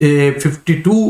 52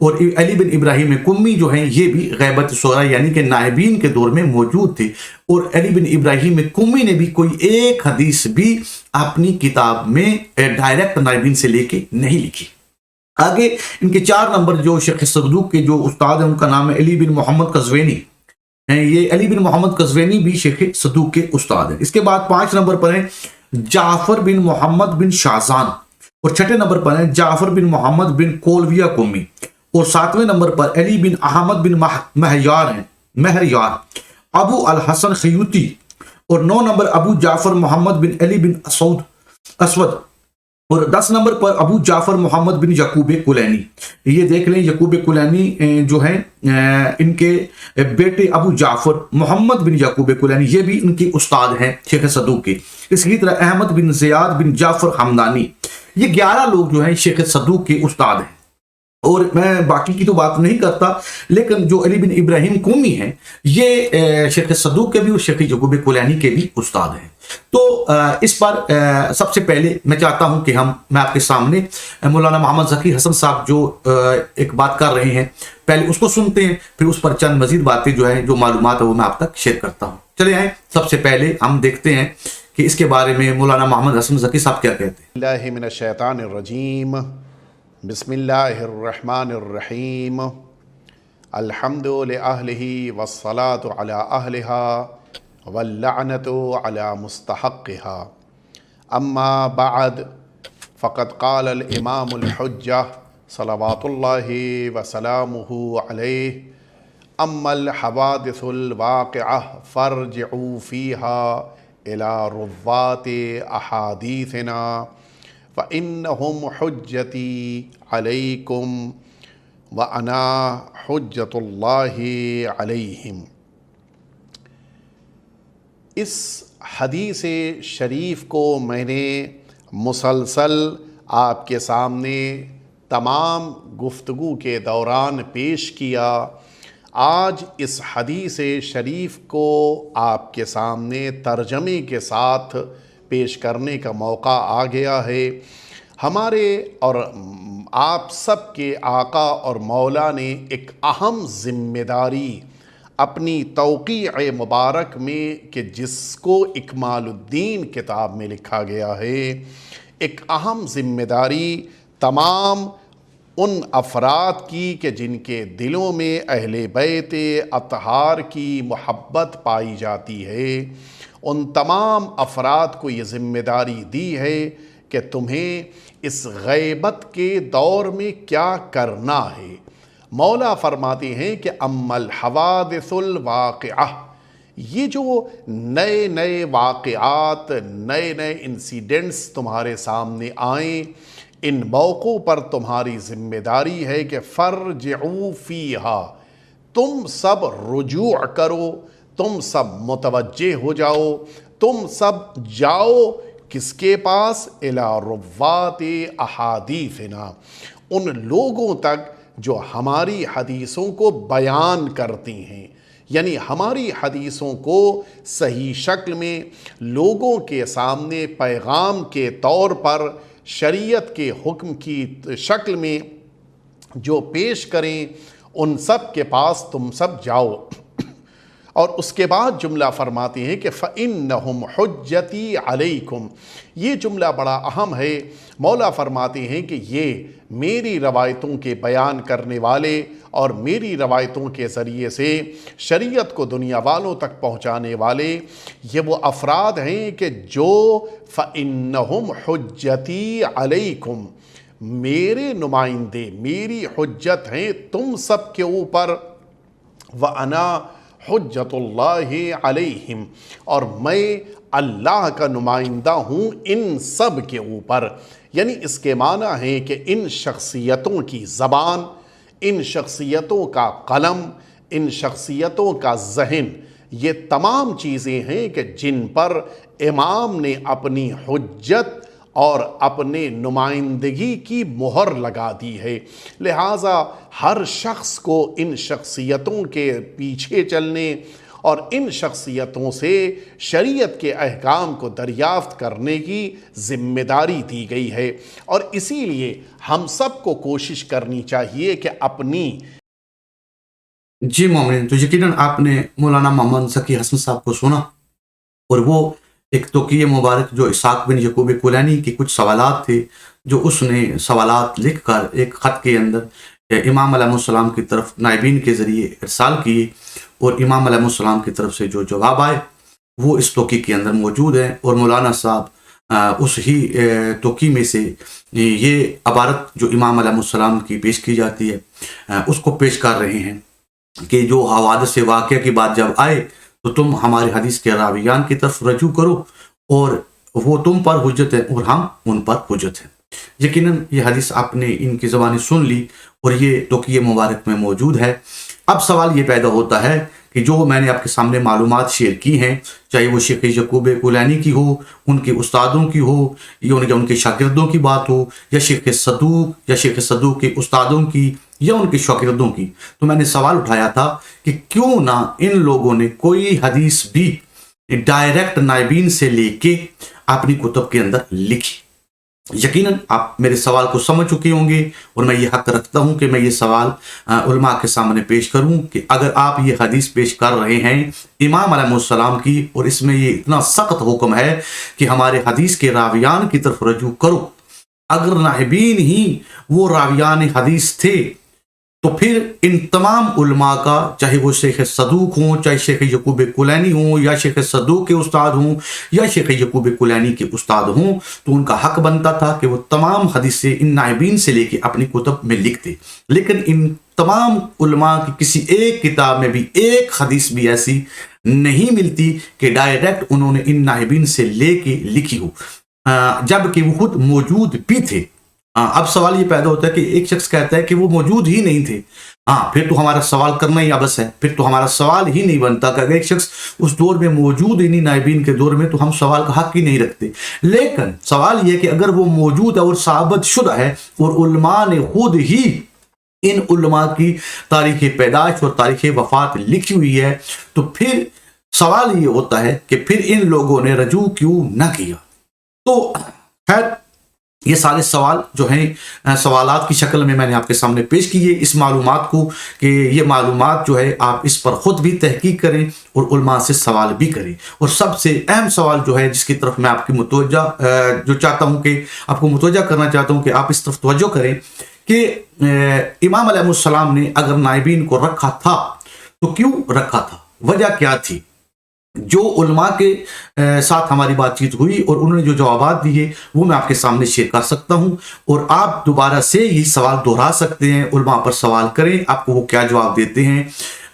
اور علی بن ابراہیم قمی جو ہیں یہ بھی غیبت صغریٰ یعنی کہ نائبین کے دور میں موجود تھے، اور علی بن ابراہیم قمی نے بھی کوئی ایک حدیث بھی اپنی کتاب میں ڈائریکٹ نائبین سے لے کے نہیں لکھی۔ آگے ان کے 4 نمبر جو شیخ صدوق کے جو استاد ہیں ان کا نام ہے علی بن محمد قزوینی ہیں۔ یہ علی بن محمد قزوینی بھی شیخ صدوق کے استاد ہیں۔ اس کے بعد 5 نمبر پر ہیں جعفر بن محمد بن شازان، اور 6 نمبر پر ہیں جعفر بن محمد بن کولویہ قمی، اور 7ویں نمبر پر علی بن احمد بن مہریار ابو الحسن خیوطی، اور 9 نمبر ابو جعفر محمد بن علی بن اسود، اور 10 نمبر پر ابو جعفر محمد بن یعقوب کلینی۔ یہ دیکھ لیں یعقوب کلینی جو ہیں ان کے بیٹے ابو جعفر محمد بن یعقوب کلینی، یہ بھی ان کے استاد ہیں شیخ صدوق کے۔ اسی طرح احمد بن زیاد بن جعفر حمدانی، یہ 11 لوگ جو ہیں شیخ صدوق کے استاد ہیں۔ اور میں باقی کی تو بات نہیں کرتا، لیکن جو علی بن ابراہیم قمی ہیں یہ شیخ صدوق کے بھی اور شیخ یعقوب کلینی کے بھی استاد ہیں۔ تو اس پر سب سے پہلے میں چاہتا ہوں کہ میں آپ کے سامنے مولانا محمد ذکی حسن صاحب جو ایک بات کر رہے ہیں پہلے اس کو سنتے ہیں، پھر اس پر چند مزید باتیں جو ہیں جو معلومات ہے وہ میں آپ تک شیئر کرتا ہوں۔ چلے آئیں سب سے پہلے ہم دیکھتے ہیں کہ اس کے بارے میں مولانا محمد حسن ذکی صاحب کیا کہتے ہیں۔ اللہ من الشیطان الرجیم، بسم اللہ الرحمن الرحیم، الحمد لأہلہ والصلاة علی اہلہا واللعنۃ علی مستحقہا، اما بعد فقد قال الامام الحجہ صلوات اللہ وسلامہ علیہ، اما الحوادث الواقعہ فارجعوا فیہا الى روات احادیثنا فإنهم حجتی علیکم وأنا حجت اللہ علیہم۔ اس حدیث شریف کو میں نے مسلسل آپ کے سامنے تمام گفتگو کے دوران پیش کیا۔ آج اس حدیث شریف کو آپ کے سامنے ترجمے کے ساتھ پیش کرنے کا موقع آ گیا ہے۔ ہمارے اور آپ سب کے آقا اور مولا نے ایک اہم ذمہ داری اپنی توقیع مبارک میں، کہ جس کو اکمال الدین کتاب میں لکھا گیا ہے، ایک اہم ذمہ داری تمام ان افراد کی کہ جن کے دلوں میں اہل بیت اطہار کی محبت پائی جاتی ہے، ان تمام افراد کو یہ ذمہ داری دی ہے کہ تمہیں اس غیبت کے دور میں کیا کرنا ہے۔ مولا فرماتے ہیں کہ اما الحوادث الواقعہ، یہ جو نئے نئے واقعات، نئے نئے انسیڈنٹس تمہارے سامنے آئیں، ان موقعوں پر تمہاری ذمہ داری ہے کہ فرجعوا فیہا، تم سب رجوع کرو، تم سب متوجہ ہو جاؤ، تم سب جاؤ کس کے پاس؟ الی روات احادیثنا، ان لوگوں تک جو ہماری حدیثوں کو بیان کرتی ہیں، یعنی ہماری حدیثوں کو صحیح شکل میں لوگوں کے سامنے پیغام کے طور پر شریعت کے حکم کی شکل میں جو پیش کریں، ان سب کے پاس تم سب جاؤ۔ اور اس کے بعد جملہ فرماتے ہیں کہ فَإِنَّهُمْ حُجَّتِي عَلَيْكُمْ، یہ جملہ بڑا اہم ہے۔ مولا فرماتے ہیں کہ یہ میری روایتوں کے بیان کرنے والے اور میری روایتوں کے ذریعے سے شریعت کو دنیا والوں تک پہنچانے والے یہ وہ افراد ہیں کہ جو فَإِنَّهُمْ حُجَّتِي عَلَيْكُمْ، میرے نمائندے، میری حجت ہیں تم سب کے اوپر، وَأَنَا حجت اللہ علیہم، اور میں اللہ کا نمائندہ ہوں ان سب کے اوپر۔ یعنی اس کے معنی ہے کہ ان شخصیتوں کی زبان، ان شخصیتوں کا قلم، ان شخصیتوں کا ذہن، یہ تمام چیزیں ہیں کہ جن پر امام نے اپنی حجت اور اپنے نمائندگی کی مہر لگا دی ہے۔ لہٰذا ہر شخص کو ان شخصیتوں کے پیچھے چلنے اور ان شخصیتوں سے شریعت کے احکام کو دریافت کرنے کی ذمہ داری دی گئی ہے، اور اسی لیے ہم سب کو کوشش کرنی چاہیے کہ اپنی جی مومنین، تو یقیناً آپ نے مولانا محمد ذکی حسن صاحب کو سنا، اور وہ ایک توقیہ مبارک جو اسحاق بن یعقوب کلینی کے کچھ سوالات تھے جو اس نے سوالات لکھ کر ایک خط کے اندر امام علیہ السلام کی طرف نائبین کے ذریعے ارسال کیے، اور امام علیہ السلام کی طرف سے جو جواب آئے وہ اس توقیہ کے اندر موجود ہیں، اور مولانا صاحب اس ہی توقیہ میں سے یہ عبارت جو امام علیہ السلام کی پیش کی جاتی ہے اس کو پیش کر رہے ہیں کہ جو حوادث واقعہ کی بات جب آئے تو تم ہمارے حدیث کے راویان کی طرف رجوع کرو، اور وہ تم پر حجت ہے اور ہم ان پر حجت ہیں۔ یقیناً یہ حدیث آپ نے ان کی زبانی سن لی اور یہ توقیہ مبارک میں موجود ہے۔ اب سوال یہ پیدا ہوتا ہے کہ جو میں نے آپ کے سامنے معلومات شیئر کی ہیں، چاہے وہ شیخ یعقوب کلینی کی ہو، ان کے استادوں کی ہو، یا ان کے شاگردوں کی بات ہو، یا شیخ صدوق کے استادوں کی یا ان کے شاگردوں کی، تو میں نے سوال اٹھایا تھا کہ کیوں نہ ان لوگوں نے کوئی حدیث بھی ڈائریکٹ نائبین سے لے کے اپنی کتب کے اندر لکھی۔ یقیناً آپ میرے سوال کو سمجھ چکے ہوں گے، اور میں یہ حق رکھتا ہوں کہ میں یہ سوال علماء کے سامنے پیش کروں کہ اگر آپ یہ حدیث پیش کر رہے ہیں امام علیہ السلام کی، اور اس میں یہ اتنا سخت حکم ہے کہ ہمارے حدیث کے راویان کی طرف رجوع کرو، اگر نائبین ہی وہ راویان حدیث تھے تو پھر ان تمام علماء کا، چاہے وہ شیخ صدوق ہوں، چاہے شیخ یعقوب کلینی ہوں، یا شیخ صدوق کے استاد ہوں، یا شیخ یعقوب کلینی کے استاد ہوں، تو ان کا حق بنتا تھا کہ وہ تمام حدیثیں ان نائبین سے لے کے اپنی کتب میں لکھتے۔ لیکن ان تمام علماء کی کسی ایک کتاب میں بھی ایک حدیث بھی ایسی نہیں ملتی کہ ڈائریکٹ انہوں نے ان نائبین سے لے کے لکھی ہو، جبکہ وہ خود موجود بھی تھے۔ اب سوال یہ پیدا ہوتا ہے کہ ایک شخص کہتا ہے کہ وہ موجود ہی نہیں تھے، پھر تو ہمارا سوال کرنا ہی ابس ہے، پھر تو ہمارا سوال ہی نہیں بنتا کہ اگر ایک شخص اس دور میں موجود ہی نہیں، نائبین کے دور میں، تو ہم سوال کا حق ہی نہیں رکھتے۔ لیکن سوال یہ کہ اگر وہ موجود ہے اور ثابت شدہ ہے، اور علماء نے خود ہی ان علماء کی تاریخ پیدائش اور تاریخ وفات لکھی ہوئی ہے، تو پھر سوال یہ ہوتا ہے کہ پھر ان لوگوں نے رجوع کیوں نہ کیا؟ تو خیر، یہ سارے سوال جو ہیں سوالات کی شکل میں نے آپ کے سامنے پیش کیے اس معلومات کو، کہ یہ معلومات جو ہے آپ اس پر خود بھی تحقیق کریں اور علماء سے سوال بھی کریں۔ اور سب سے اہم سوال جو ہے جس کی طرف میں آپ کی آپ کو متوجہ کرنا چاہتا ہوں کہ آپ اس طرف توجہ کریں کہ امام علیہ السلام نے اگر نائبین کو رکھا تھا تو کیوں رکھا تھا، وجہ کیا تھی؟ جو علماء کے ساتھ ہماری بات چیت ہوئی اور انہوں نے جو جوابات دیے وہ میں آپ کے سامنے شیئر کر سکتا ہوں، اور آپ دوبارہ سے یہ سوال دہرا سکتے ہیں، علماء پر سوال کریں، آپ کو وہ کیا جواب دیتے ہیں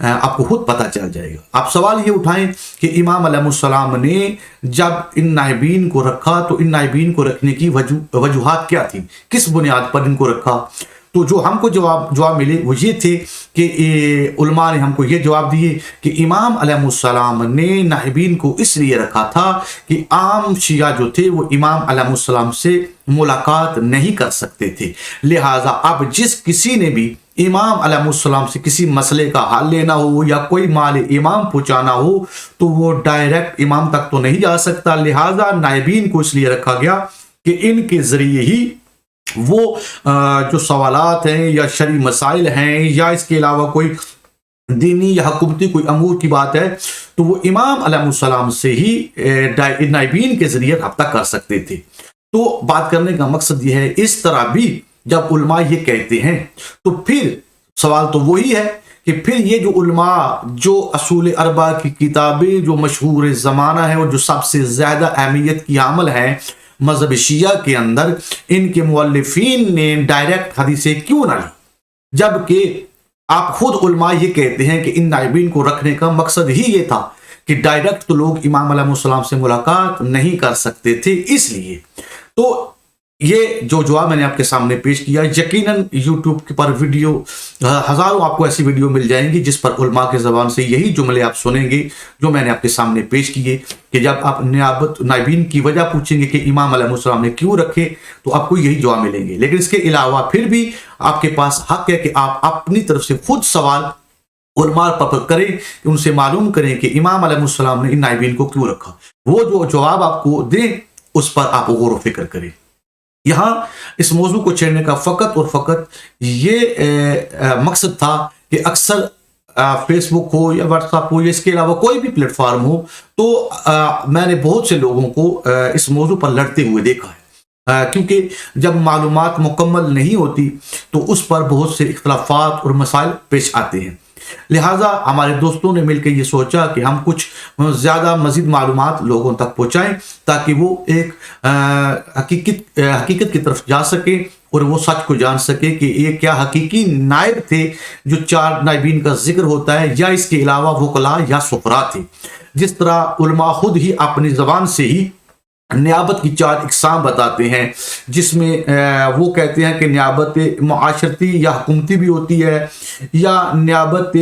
آپ کو خود پتہ چل جائے گا۔ آپ سوال یہ اٹھائیں کہ امام علیہ السلام نے جب ان نائبین کو رکھا تو ان نائبین کو رکھنے کی وجوہات کیا تھی، کس بنیاد پر ان کو رکھا؟ تو جو ہم کو جواب ملے وہ یہ تھے کہ علماء نے ہم کو یہ جواب دیے کہ امام علیہ السلام نے نائبین کو اس لیے رکھا تھا کہ عام شیعہ جو تھے وہ امام علیہ السلام سے ملاقات نہیں کر سکتے تھے، لہٰذا اب جس کسی نے بھی امام علیہ السلام سے کسی مسئلے کا حل لینا ہو یا کوئی مال امام پہنچانا ہو تو وہ ڈائریکٹ امام تک تو نہیں جا سکتا، لہٰذا نائبین کو اس لیے رکھا گیا کہ ان کے ذریعے ہی وہ جو سوالات ہیں یا شرعی مسائل ہیں یا اس کے علاوہ کوئی دینی یا حکومتی کوئی امور کی بات ہے تو وہ امام علیہ السلام سے ہی نائبین کے ذریعے رابطہ کر سکتے تھے۔ تو بات کرنے کا مقصد یہ ہے، اس طرح بھی جب علماء یہ کہتے ہیں تو پھر سوال تو وہی ہے کہ پھر یہ جو علماء جو اصول اربع کی کتابیں جو مشہور زمانہ ہے اور جو سب سے زیادہ اہمیت کی حامل ہیں مذہب شیعہ کے اندر، ان کے مؤلفین نے ڈائریکٹ حدیثیں کیوں نہ لی، جبکہ آپ خود علماء یہ کہتے ہیں کہ ان نائبین کو رکھنے کا مقصد ہی یہ تھا کہ ڈائریکٹ تو لوگ امام علیہ السلام سے ملاقات نہیں کر سکتے تھے۔ اس لیے تو یہ جو جواب میں نے آپ کے سامنے پیش کیا، یقیناً یوٹیوب پر ویڈیو ہزاروں آپ کو ایسی ویڈیو مل جائیں گی جس پر علماء کے زبان سے یہی جملے آپ سنیں گے جو میں نے آپ کے سامنے پیش کیے، کہ جب آپ نائبین کی وجہ پوچھیں گے کہ امام علیہ السلام نے کیوں رکھے تو آپ کو یہی جواب ملیں گے۔ لیکن اس کے علاوہ پھر بھی آپ کے پاس حق ہے کہ آپ اپنی طرف سے خود سوال علماء پر کریں کہ ان سے معلوم کریں کہ امام علیہ السلام نے ان نائبین کو کیوں رکھا. وہ جو جواب آپ کو دیں اس پر آپ غور و فکر کریں. یہاں اس موضوع کو چھیڑنے کا فقط اور فقط یہ مقصد تھا کہ اکثر فیس بک ہو یا واٹس ایپ ہو یا اس کے علاوہ کوئی بھی پلیٹ فارم ہو تو میں نے بہت سے لوگوں کو اس موضوع پر لڑتے ہوئے دیکھا ہے، کیونکہ جب معلومات مکمل نہیں ہوتی تو اس پر بہت سے اختلافات اور مسائل پیش آتے ہیں. لہٰذا ہمارے دوستوں نے مل کے یہ سوچا کہ ہم کچھ زیادہ مزید معلومات لوگوں تک پہنچائیں تاکہ وہ ایک حقیقت کی طرف جا سکیں اور وہ سچ کو جان سکے کہ یہ کیا حقیقی نائب تھے جو 4 نائبین کا ذکر ہوتا ہے، یا اس کے علاوہ وکلاء یا سفراء تھے. جس طرح علماء خود ہی اپنی زبان سے ہی نیابت کی 4 اقسام بتاتے ہیں، جس میں وہ کہتے ہیں کہ نیابت معاشرتی یا حکومتی بھی ہوتی ہے، یا نیابت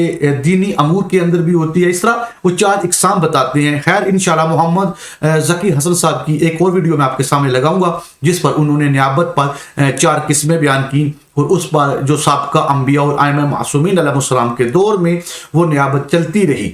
دینی امور کے اندر بھی ہوتی ہے. اس طرح وہ 4 اقسام بتاتے ہیں. خیر انشاءاللہ محمد ذکی حسن صاحب کی ایک اور ویڈیو میں آپ کے سامنے لگاؤں گا جس پر انہوں نے نیابت پر 4 قسمیں بیان کی، اور اس پر جو سابقہ انبیاء اور ائمہ معصومین علیہ السلام کے دور میں وہ نیابت چلتی رہی.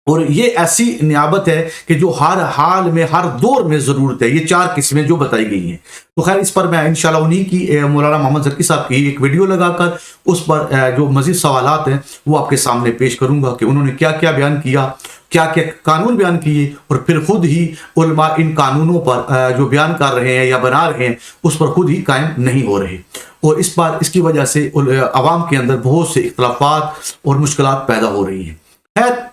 اور یہ ایسی نیابت ہے کہ جو ہر حال میں ہر دور میں ضرورت ہے. یہ 4 قسمیں جو بتائی گئی ہیں. تو خیر اس پر میں انشاءاللہ انہی کی مولانا محمد ذکی صاحب کی ایک ویڈیو لگا کر اس پر جو مزید سوالات ہیں وہ آپ کے سامنے پیش کروں گا کہ انہوں نے کیا کیا بیان کیا، کیا کیا قانون بیان کیے، اور پھر خود ہی علماء ان قانونوں پر جو بیان کر رہے ہیں یا بنا رہے ہیں اس پر خود ہی قائم نہیں ہو رہے، اور اس کی وجہ سے عوام کے اندر بہت سے اختلافات اور مشکلات پیدا ہو رہی ہیں. خیر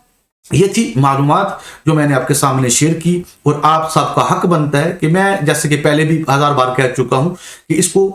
یہ تھی معلومات جو میں نے آپ کے سامنے شیئر کی، اور آپ سب کا حق بنتا ہے کہ میں جیسے کہ پہلے بھی 1000 بار کہہ چکا ہوں کہ اس کو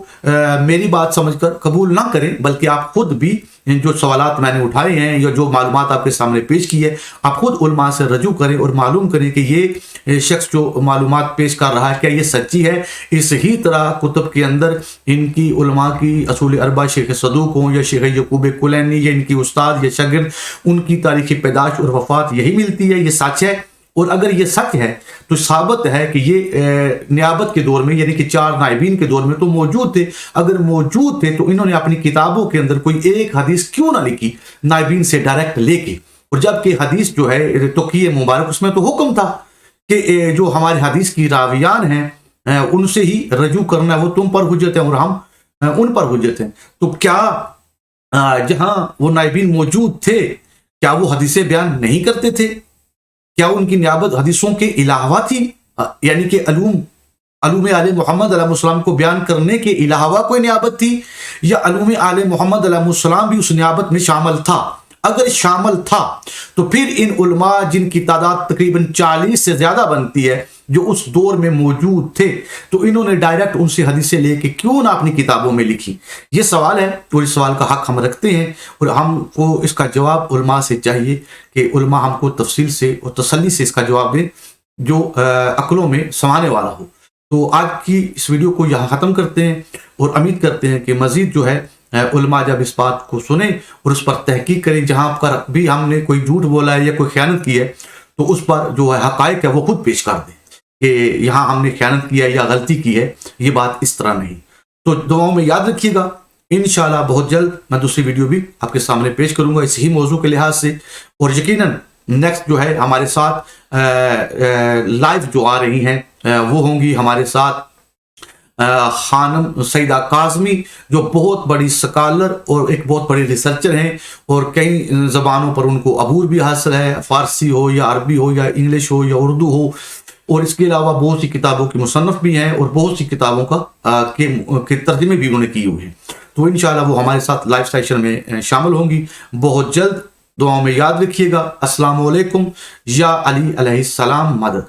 میری بات سمجھ کر قبول نہ کریں، بلکہ آپ خود بھی جو سوالات میں نے اٹھائے ہیں یا جو معلومات آپ کے سامنے پیش کی ہے آپ خود علماء سے رجوع کریں اور معلوم کریں کہ یہ شخص جو معلومات پیش کر رہا ہے کیا یہ سچی ہے. اس ہی طرح کتب کے اندر ان کی علماء کی اصول اربع شیخ صدوق ہوں یا شیخ یعقوب کلینی یا ان کی استاد یا شاگرد، ان کی تاریخ پیدائش اور وفات یہی ملتی ہے، یہ سچ ہے. اور اگر یہ سچ ہے تو ثابت ہے کہ یہ نیابت کے دور میں یعنی کہ 4 نائبین کے دور میں تو موجود تھے. اگر موجود تھے تو انہوں نے اپنی کتابوں کے اندر کوئی ایک حدیث کیوں نہ لکھی نائبین سے ڈائریکٹ لے کے، اور جبکہ حدیث جو ہے توقیع مبارک اس میں تو حکم تھا کہ جو ہمارے حدیث کی راویان ہیں ان سے ہی رجوع کرنا ہے، وہ تم پر حجت ہیں اور ہم ان پر حجت ہیں. تو کیا جہاں وہ نائبین موجود تھے کیا وہ حدیثیں بیان نہیں کرتے تھے؟ کیا ان کی نیابت حدیثوں کے علاوہ تھی؟ یعنی کہ علوم آل محمد علیہ السلام کو بیان کرنے کے علاوہ کوئی نیابت تھی، یا علوم آل محمد علیہ السلام بھی اس نیابت میں شامل تھا؟ اگر شامل تھا تو پھر ان علماء جن کی تعداد تقریباً 40 سے زیادہ بنتی ہے جو اس دور میں موجود تھے، تو انہوں نے ڈائریکٹ ان سے حدیثیں لے کے کیوں نہ اپنی کتابوں میں لکھی؟ یہ سوال ہے، اور اس سوال کا حق ہم رکھتے ہیں، اور ہم کو اس کا جواب علماء سے چاہیے کہ علماء ہم کو تفصیل سے اور تسلی سے اس کا جواب دیں جو عقلوں میں سمانے والا ہو. تو آج کی اس ویڈیو کو یہاں ختم کرتے ہیں، اور امید کرتے ہیں کہ مزید جو ہے علماء جب اس بات کو سنیں اور اس پر تحقیق کریں، جہاں پر بھی ہم نے کوئی جھوٹ بولا ہے یا کوئی خیانت کی ہے تو اس پر جو ہے حقائق ہے وہ خود پیش کر دیں کہ یہاں ہم نے خیانت کیا ہے یا غلطی کی ہے، یہ بات اس طرح نہیں. تو دعاؤں میں یاد رکھیے گا. انشاءاللہ بہت جلد میں دوسری ویڈیو بھی آپ کے سامنے پیش کروں گا اس ہی موضوع کے لحاظ سے، اور یقیناً نیکسٹ جو ہے ہمارے ساتھ لائیو جو آ رہی ہیں وہ ہوں گی ہمارے ساتھ خانم سیدہ کاظمی، جو بہت بڑی سکالر اور ایک بہت بڑی ریسرچر ہیں، اور کئی زبانوں پر ان کو عبور بھی حاصل ہے، فارسی ہو یا عربی ہو یا انگلش ہو یا اردو ہو، اور اس کے علاوہ بہت سی کتابوں کی مصنف بھی ہیں، اور بہت سی کتابوں کے ترجمے بھی انہوں نے کیے ہوئے ہیں. تو انشاءاللہ وہ ہمارے ساتھ لائیو سیشن میں شامل ہوں گی بہت جلد. دعاؤں میں یاد رکھیے گا. السلام علیکم. یا علی علیہ السلام مدد.